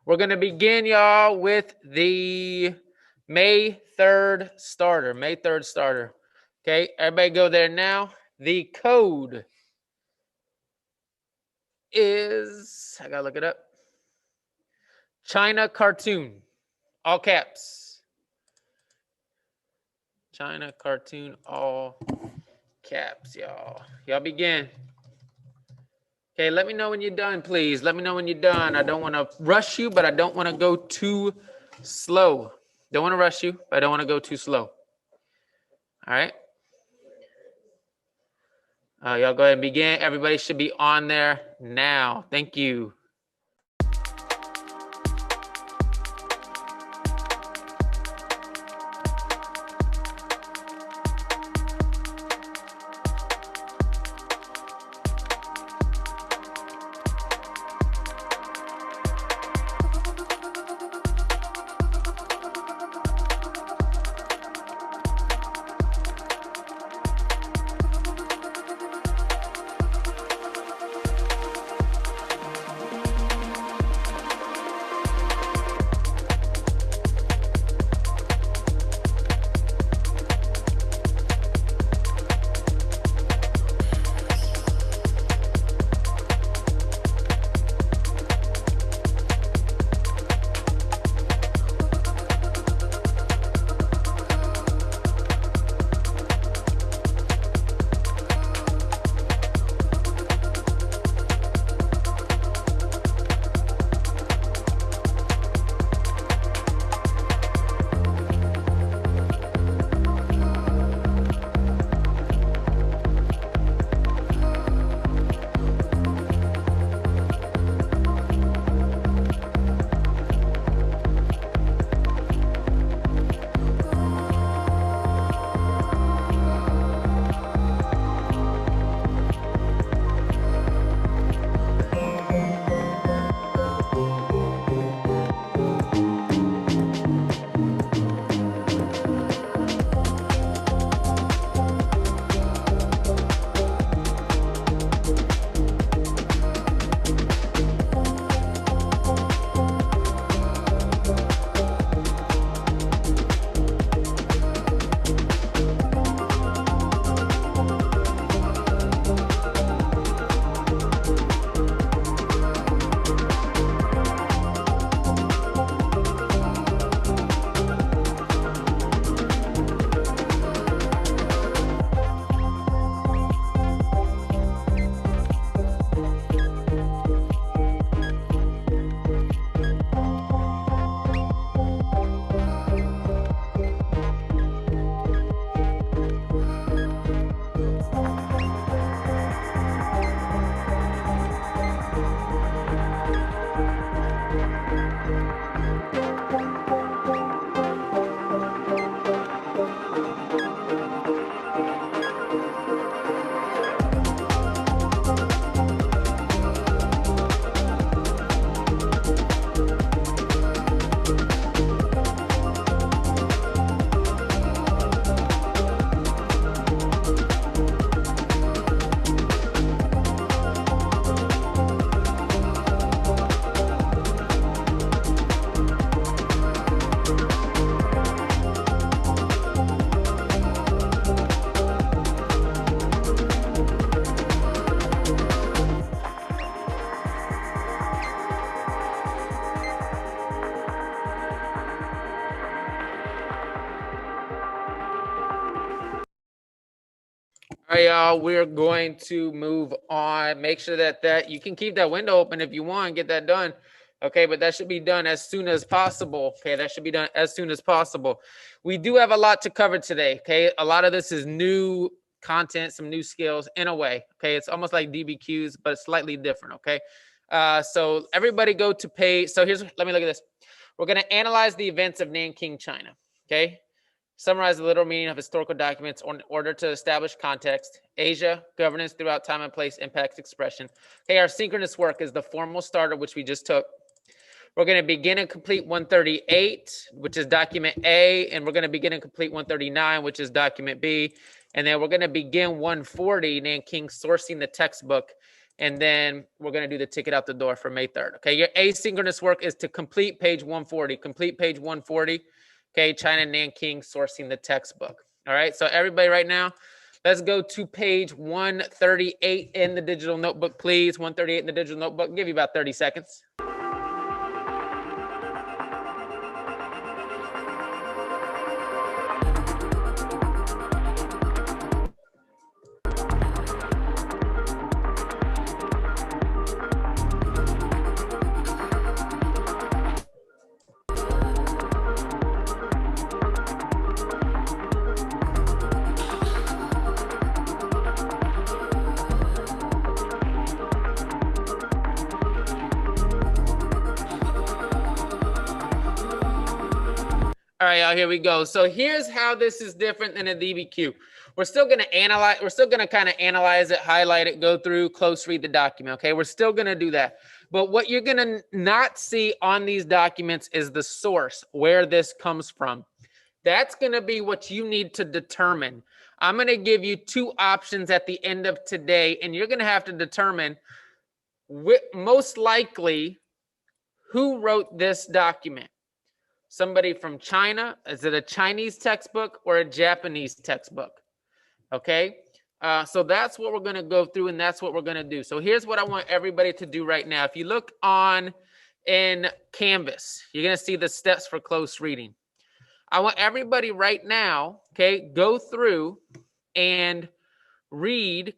We're going to begin, y'all, with the May 3rd starter. May 3rd starter. Okay, everybody go there now. The code is, I got to look it up, China Cartoon, all caps. China Cartoon, all caps, y'all. Y'all begin. Okay, let me know when you're done, please. Let me know when you're done. I don't want to rush you, but I don't want to go too slow. Don't want to rush you, but I don't want to go too slow. All right. Y'all go ahead and begin. Everybody should be on there now. Thank you. All right, y'all, we're going to move on. Make sure that you can keep that window open if you want, get that done. Okay, but that should be done as soon as possible. Okay, that should be done as soon as possible. We do have a lot to cover today. Okay, a lot of this is new content, some new skills in a way. Okay, it's almost like DBQs, but it's slightly different. Okay, so everybody go to page. So let me look at this. We're going to analyze the events of Nanking, China. Okay. Summarize the literal meaning of historical documents in order to establish context. Asia, governance throughout time and place, impacts expression. Okay, our synchronous work is the formal starter, which we just took. We're going to begin and complete 138, which is document A, and we're going to begin and complete 139, which is document B. And then we're going to begin 140, Nanking, sourcing the textbook. and then we're going to do the ticket out the door for May 3rd. Okay, your asynchronous work is to complete page 140. Complete page 140. Okay, China Nanking sourcing the textbook. All right, so everybody right now, let's go to page 138 in the digital notebook, please. 138 in the digital notebook. I'll give you about 30 seconds. All right, y'all, here we go. So here's how this is different than a DBQ. We're still going to analyze. We're still going to kind of analyze it, highlight it, go through, close read the document. Okay, we're still going to do that. But what you're going to not see on these documents is the source, where this comes from. That's going to be what you need to determine. I'm going to give you two options at the end of today, and you're going to have to determine most likely who wrote this document. Somebody from China? Is it a Chinese textbook or a Japanese textbook? Okay, so that's what we're going to go through, and that's what we're going to do. So here's what I want everybody to do right now. If you look on in Canvas, you're going to see the steps for close reading. I want everybody right now, okay, go through and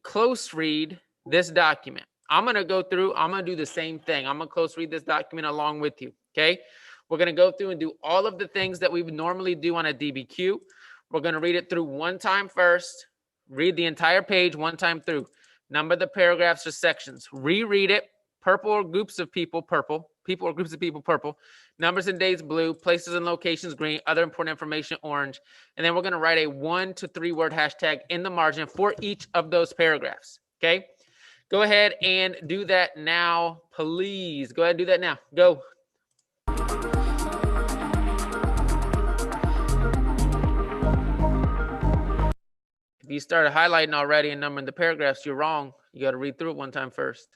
close read this document. I'm going to go through, I'm going to do the same thing. I'm going to close read this document along with you, okay? We're going to go through and do all of the things that we would normally do on a DBQ. We're going to read it through one time first, read the entire page one time through, number the paragraphs or sections, reread it, purple or groups of people, purple, people or groups of people, purple, numbers and dates, blue, places and locations, green, other important information, orange. And then we're going to write a 1 to 3 word hashtag in the margin for each of those paragraphs, okay? Go ahead and do that now, please. Go ahead and do that now. Go. If you started highlighting already and numbering the paragraphs, you're wrong. You got to read through it one time first.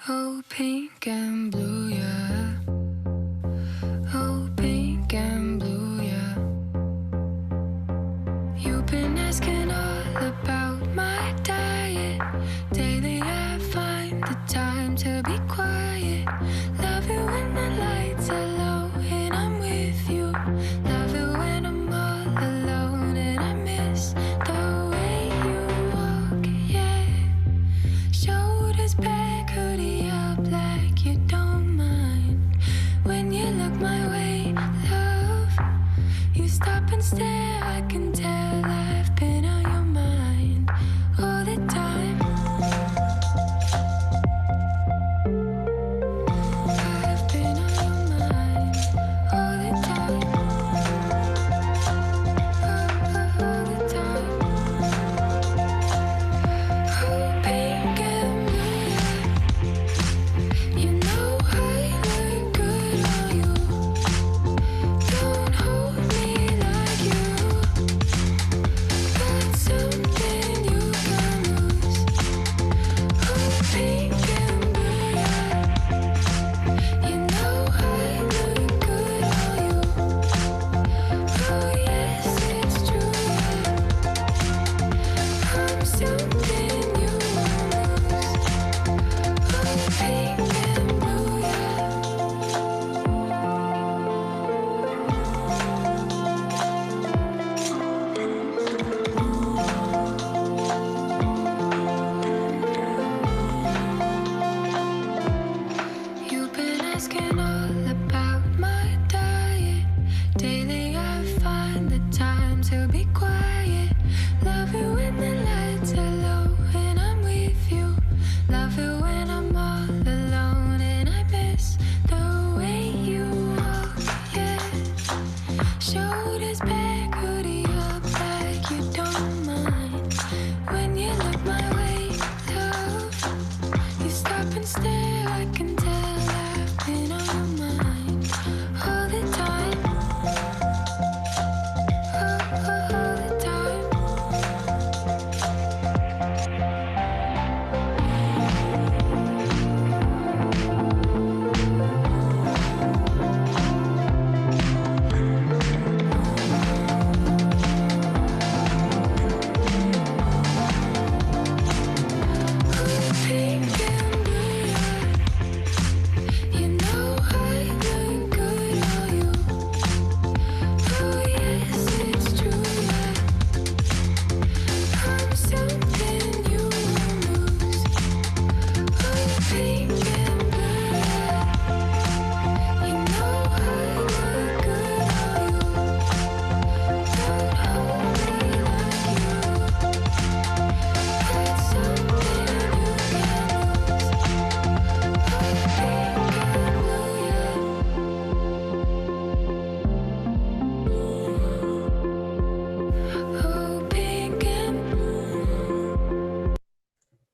Oh, pink and blue, yeah. Oh, pink and blue, yeah. You've been asking all about my diet. Daily I find the time to be quiet. Love it when the lights are low and I'm with you. Love it when I'm all alone and I miss the way you walk, yeah. Shoulders back, hoodie up like you don't mind. When you look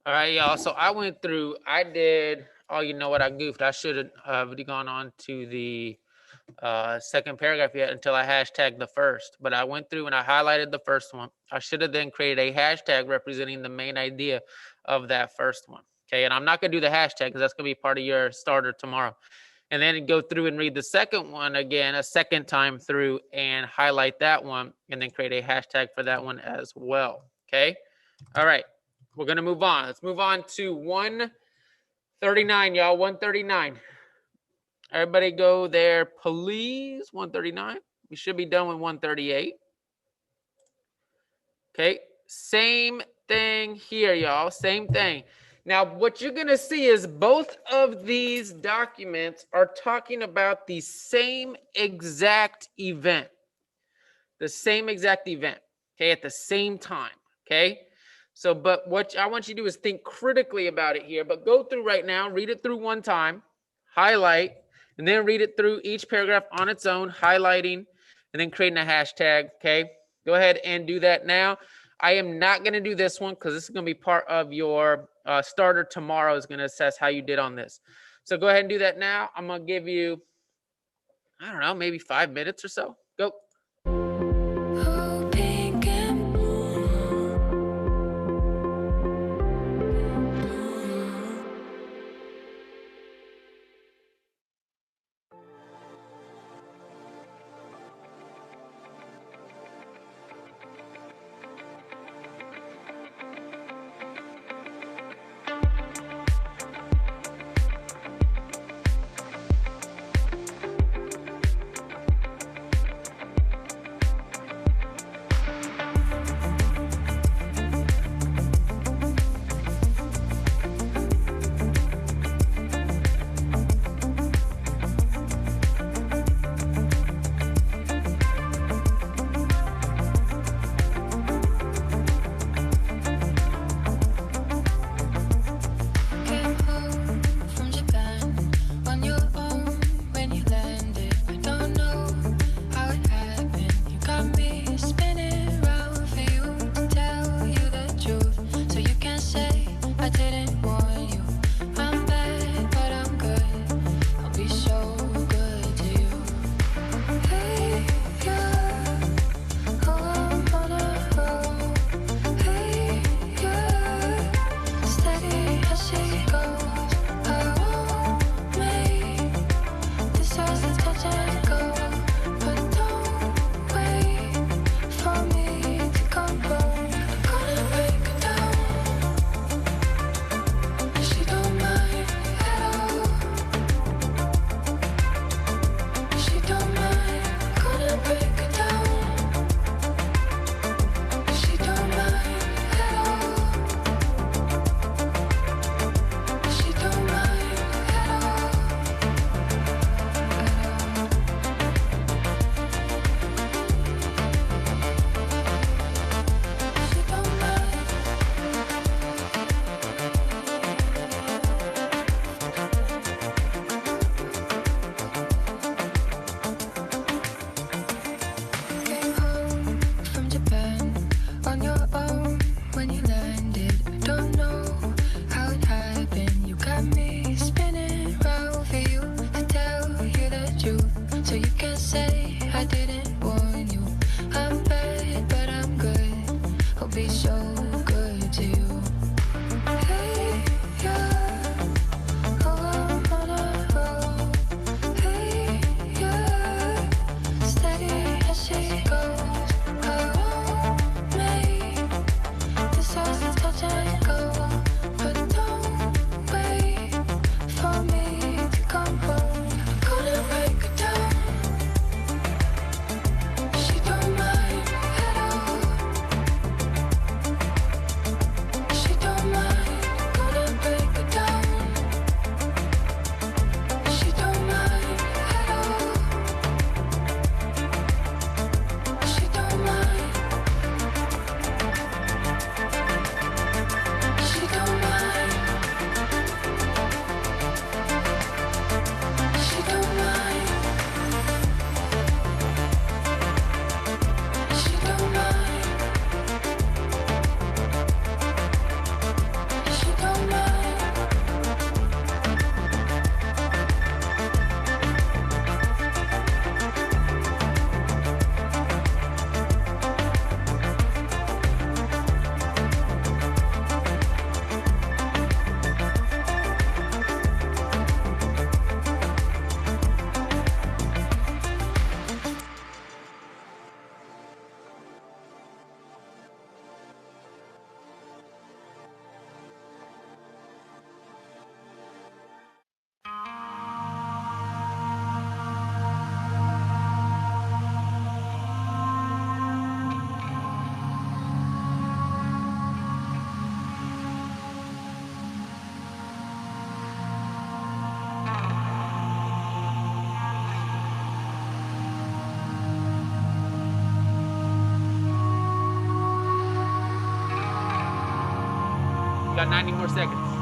All right, y'all. So I went through, I did, oh, you know what? I goofed. I should have gone on to the second paragraph yet until I hashtagged the first. But I went through and I highlighted the first one. I should have then created a hashtag representing the main idea of that first one. Okay. And I'm not going to do the hashtag because that's going to be part of your starter tomorrow. And then go through and read the second one again, a second time through, and highlight that one and then create a hashtag for that one as well. Okay. All right. We're going to move on. Let's move on to 139, y'all. 139. Everybody go there, please. 139. We should be done with 138. Okay. Same thing here, y'all. Same thing. Now, what you're going to see is both of these documents are talking about the same exact event. The same exact event. Okay. At the same time. Okay. So, but what I want you to do is think critically about it here, but go through right now, read it through one time, highlight, and then read it through each paragraph on its own, highlighting, and then creating a hashtag, okay? Go ahead and do that now. I am not going to do this one because this is going to be part of your starter tomorrow is going to assess how you did on this. So go ahead and do that now. I'm going to give you, I don't know, maybe 5 minutes or so. Go. Got 90 more seconds.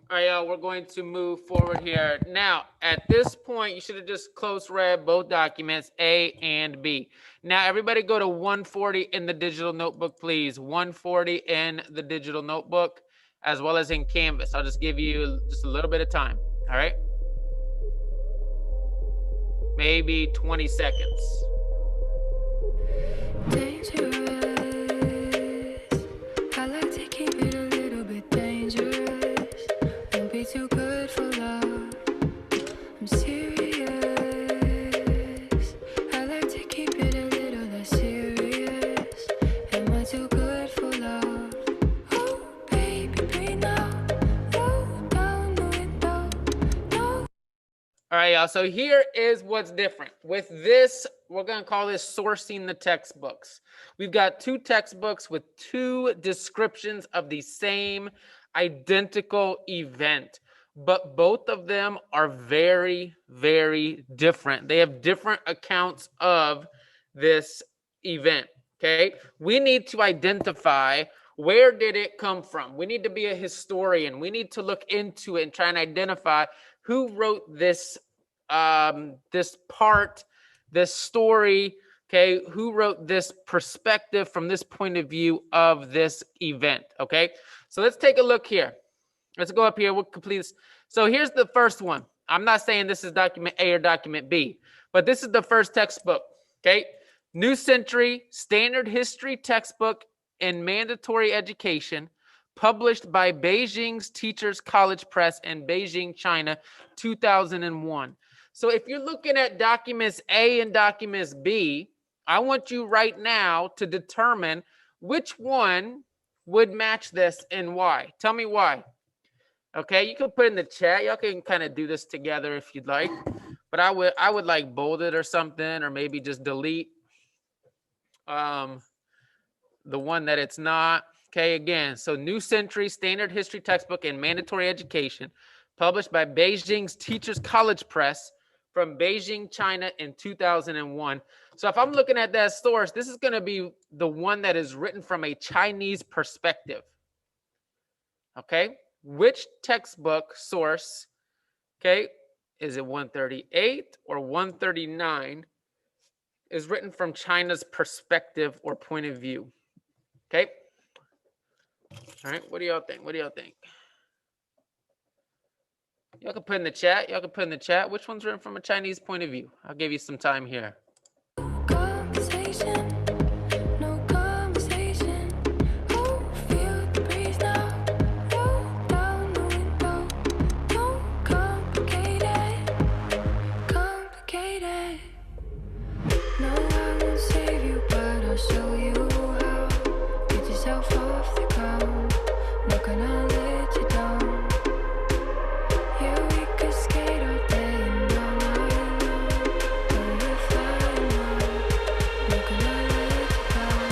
All right, y'all, we're going to move forward here. Now, at this point, you should have just close read both documents, A and B. Now, everybody go to 140 in the digital notebook, please. 140 in the digital notebook, as well as in Canvas. I'll just give you just a little bit of time, all right? Maybe 20 seconds. Dangerous. I like to keep it a little bit dangerous. Don't be too good for love. I'm serious. I like to keep it a little less serious. Am I too good for love? Oh, baby, breathe now. Roll down the window. No. All right, y'all. So here is what's different. With this, we're going to call this sourcing the textbooks. We've got two textbooks with two descriptions of the same identical event, but both of them are very, very different. They have different accounts of this event, okay? We need to identify where did it come from. We need to be a historian. We need to look into it and try and identify who wrote this this part, this story, okay? Who wrote this perspective from this point of view of this event, okay? So let's take a look here. Let's go up here. We'll complete this. So here's the first one. I'm not saying this is document A or document B, but this is the first textbook, okay? New Century Standard History Textbook in Mandatory Education, published by Beijing's Teachers College Press in Beijing, China, 2001. So if you're looking at documents A and documents B, I want you right now to determine which one would match this and why. Tell me why. Okay, you can put in the chat. Y'all can kind of do this together if you'd like. But I would like bold it or something, or maybe just delete the one that it's not. Okay, again, so New Century Standard History Textbook in Mandatory Education, published by Beijing's Teachers College Press from Beijing, China in 2001. So if I'm looking at that source, this is going to be the one that is written from a Chinese perspective. Okay, which textbook source, okay, is it 138 or 139, is written from China's perspective or point of view? Okay. All right, what do y'all think? What do y'all think? Y'all can put in the chat. Y'all can put in the chat. Which one's written from a Chinese point of view? I'll give you some time here. Conversation, no conversation. Oh, feel the breeze now. Roll down the window. Don't complicate it, complicated. No, I won't save you, but I'll show you how. Get yourself off the ground. Not gonna let you down. Yeah, we could skate all day and all night long. But we're flying now. Not gonna let you down.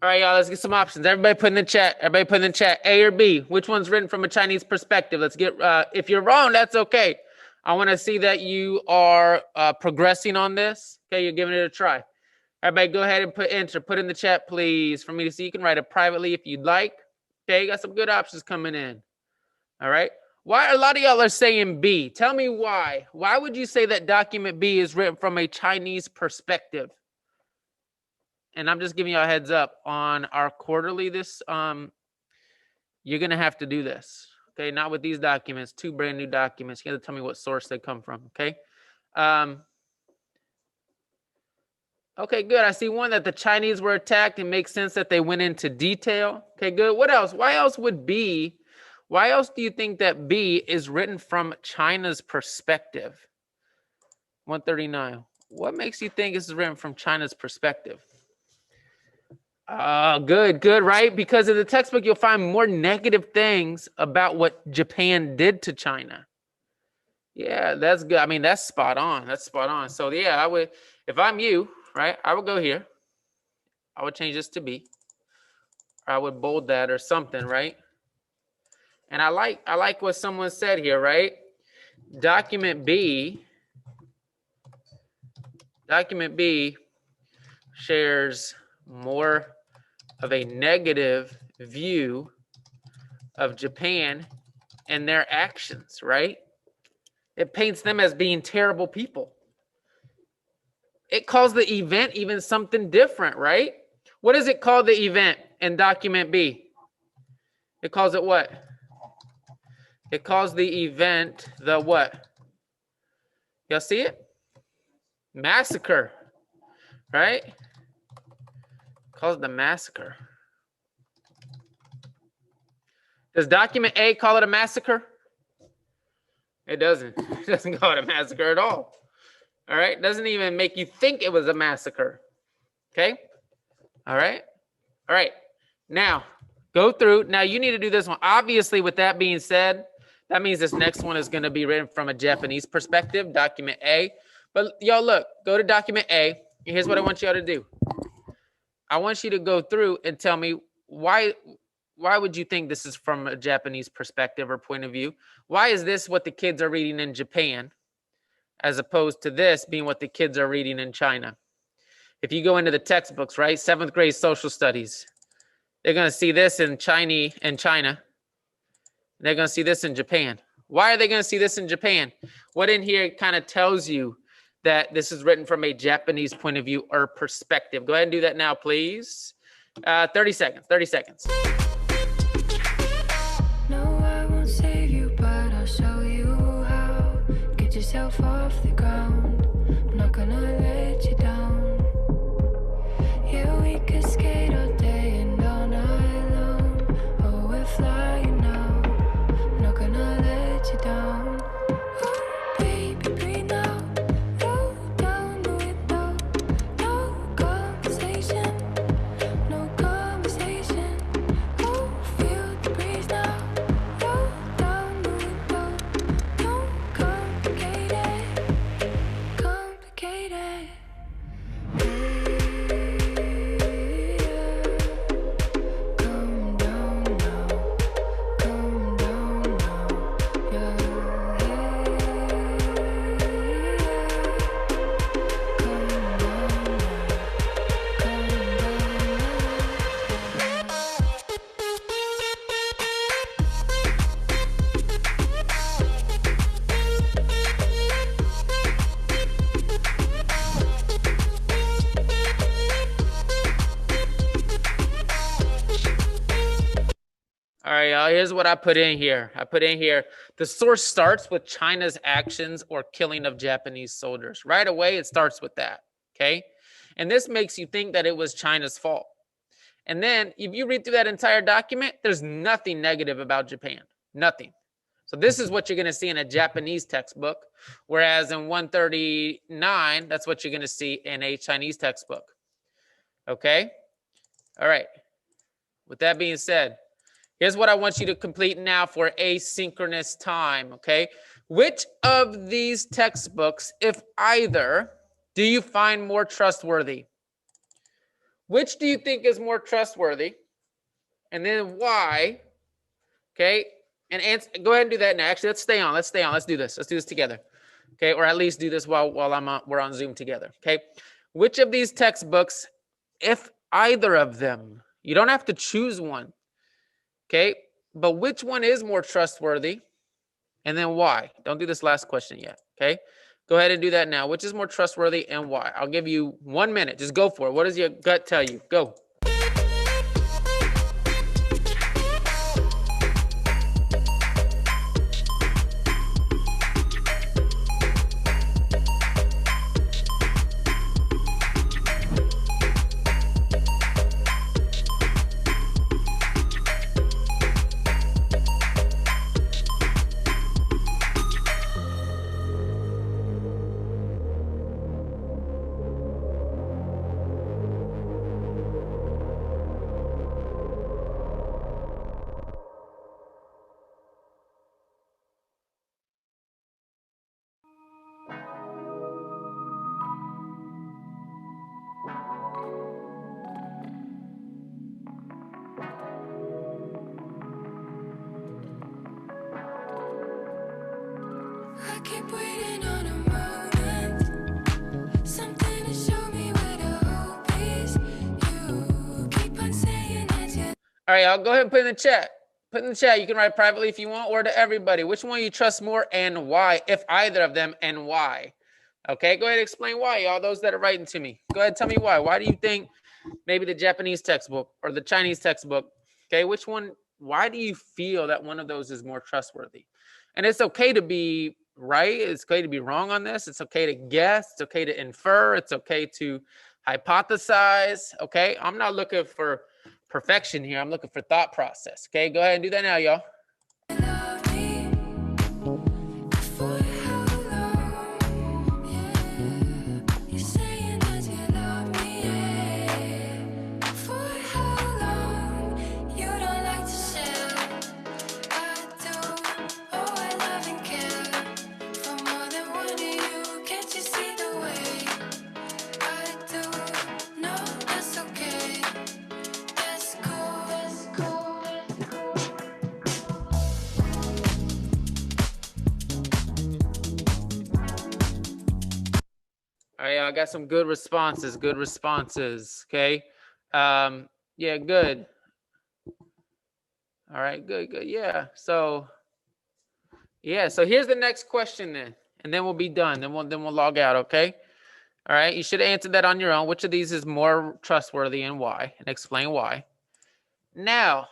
All right, y'all, let's get some options. Everybody put in the chat. Everybody put in the chat. A or B? Which one's written from a Chinese perspective? Let's get, if you're wrong, that's okay. I want to see that you are progressing on this. Okay, you're giving it a try. Everybody go ahead and put in the chat, please, for me to see. You can write it privately if you'd like. Okay, you got some good options coming in. All right. Why a lot of y'all are saying B? Tell me why. Why would you say that document B is written from a Chinese perspective? And I'm just giving you a heads up on our quarterly. You're gonna have to do this. Okay, not with these documents. 2 brand new documents. You got to tell me what source they come from. Okay. Okay, good. I see one that the Chinese were attacked. It makes sense that they went into detail. Okay, good. What else? Why else do you think that B is written from China's perspective? 139. What makes you think this is written from China's perspective? Good, right? Because in the textbook, you'll find more negative things about what Japan did to China. Yeah, that's good. I mean, that's spot on. So yeah, I would, if I'm you, right, I would go here. I would change this to B. Or I would bold that or something, right? And I like what someone said here, right? Document B shares more of a negative view of Japan and their actions, right? It paints them as being terrible people. It calls the event even something different, right? What does it call the event in document B? It calls it what? It calls the event the what? Y'all see it? Massacre, right? It calls it the massacre. Does document A call it a massacre? It doesn't. It doesn't call it a massacre at all. All right? It doesn't even make you think it was a massacre. Okay? All right? All right. Now, go through. Now, you need to do this one. Obviously, with that being said, that means this next one is going to be written from a Japanese perspective, document A. But y'all look, go to document A. And here's what I want y'all to do. I want you to go through and tell me why would you think this is from a Japanese perspective or point of view? Why is this what the kids are reading in Japan as opposed to this being what the kids are reading in China? If you go into the textbooks, right, 7th grade social studies, they're going to see this in China. They're going to see this in Japan. Why are they going to see this in Japan? What in here kind of tells you that this is written from a Japanese point of view or perspective? Go ahead and do that now, please. 30 seconds. No, I won't save you, but I'll show you how. Get yourself off the ground. I'm not gonna let you down. Yeah, we could skate all day and all night long. Oh, we're flying now. I'm not gonna let you down. Oh, baby, breathe now. Roll down the window. No conversation. No conversation. Oh, feel the breeze now. Roll down the window. No complicated. Calm down now. Calm down now. Yeah. Calm down now. Calm down now. All right, y'all, here's what I put in here. The source starts with China's actions or killing of Japanese soldiers. Right away, it starts with that, okay? And this makes you think that it was China's fault. And then if you read through that entire document, there's nothing negative about Japan. Nothing. So this is what you're going to see in a Japanese textbook, whereas in 139, that's what you're going to see in a Chinese textbook. Okay? All right. With that being said, here's what I want you to complete now for asynchronous time, okay? Which of these textbooks, if either, do you find more trustworthy? Which do you think is more trustworthy? And then why? Okay? And answer, go ahead and do that now. Actually, let's stay on. Let's do this. Let's do this together. Okay? Or at least do this while we're on Zoom together. Okay? which of these textbooks, if either of them, you don't have to choose one, okay? But which one is more trustworthy? And then why? Don't do this last question yet, okay? Go ahead and do that now. Which is more trustworthy and why? I'll give you 1 minute. Just go for it. What does your gut tell you? Go. I keep waiting on a moment, something to show me where the hope is. You keep on saying that you All right, I'll go ahead and put in the chat. Put in the chat. You can write privately if you want or to everybody. Which one you trust more and why, if either of them, and why? Okay, go ahead and explain why, y'all, those that are writing to me. Go ahead and tell me why. Why do you think maybe the Japanese textbook or the Chinese textbook, okay, which one, why do you feel that one of those is more trustworthy? And it's okay to be right. It's okay to be wrong on this. It's okay to guess. It's okay to infer. It's okay to hypothesize. Okay, I'm not looking for perfection here. I'm looking for thought process. Okay, go ahead and do that now, y'all. love me. For how long? Yeah, you're saying that you love me. Yeah. For how long? You don't like to share. I do. Oh, I love and care for more than one of you. Can't you see the way I do? No, that's okay. That's cool. That's cool. All right, I got some good responses. Good responses. Okay. Yeah, good. All right, good, good. Yeah. So here's the next question then, and then we'll be done. Then we'll log out. Okay. All right. You should have answered that on your own. Which of these is more trustworthy and why? And explain why. Now,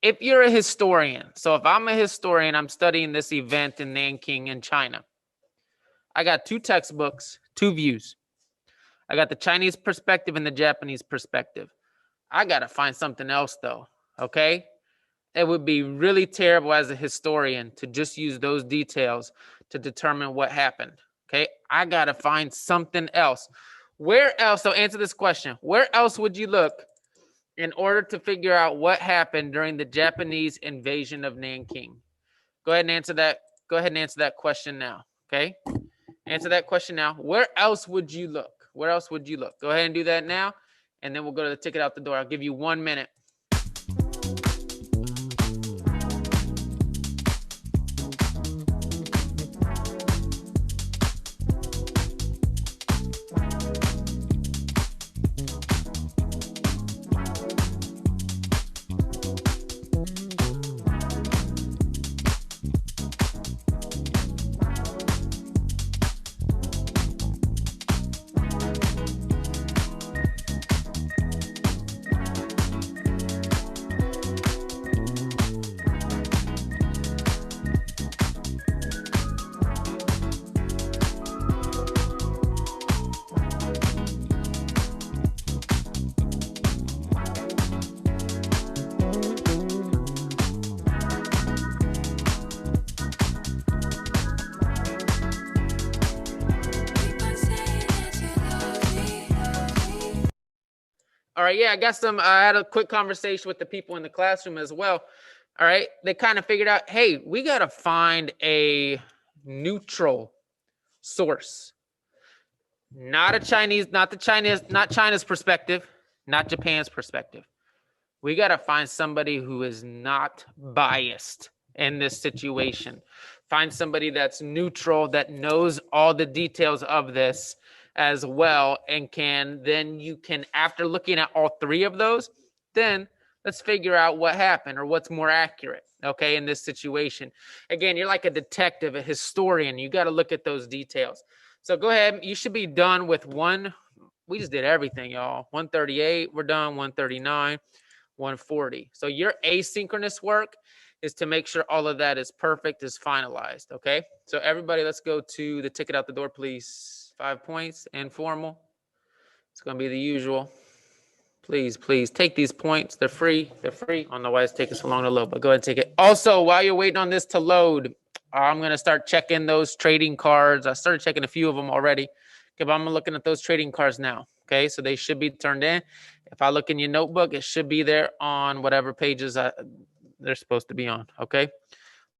if you're a historian, so if I'm a historian, I'm studying this event in Nanking in China. I got two textbooks, two views. I got the Chinese perspective and the Japanese perspective. I got to find something else though, okay? It would be really terrible as a historian to just use those details to determine what happened, okay? I got to find something else. Where else, so answer this question, where else would you look in order to figure out what happened during the Japanese invasion of Nanking? Go ahead and answer that. Go ahead and answer that question now, okay? Answer that question now. Where else would you look? Where else would you look? Go ahead and do that now, and then we'll go to the ticket out the door. I'll give you 1 minute. Keep on saying that you love me. All right, yeah, I had a quick conversation with the people in the classroom as well. All right, they kind of figured out, hey, we got to find a neutral source. Not China's perspective, not Japan's perspective. We got to find somebody who is not biased in this situation. Find somebody that's neutral, that knows all the details of this, as well, and you can, after looking at all three of those, then let's figure out what happened or what's more accurate, okay, in this situation. Again, you're like a detective, a historian. You got to look at those details. So go ahead. You should be done with one. We just did everything, y'all. 138, we're done. 139, 140. So your asynchronous work is to make sure all of that is perfect, is finalized, okay? So everybody, let's go to the ticket out the door, please. 5 points, informal. It's going to be the usual. Please, please take these points. They're free. They're free. I don't know why it's taking so long to load, but go ahead and take it. Also, while you're waiting on this to load, I'm going to start checking those trading cards. I started checking a few of them already. Okay, but I'm looking at those trading cards now. Okay, so they should be turned in. If I look in your notebook, it should be there on whatever pages they're supposed to be on. Okay,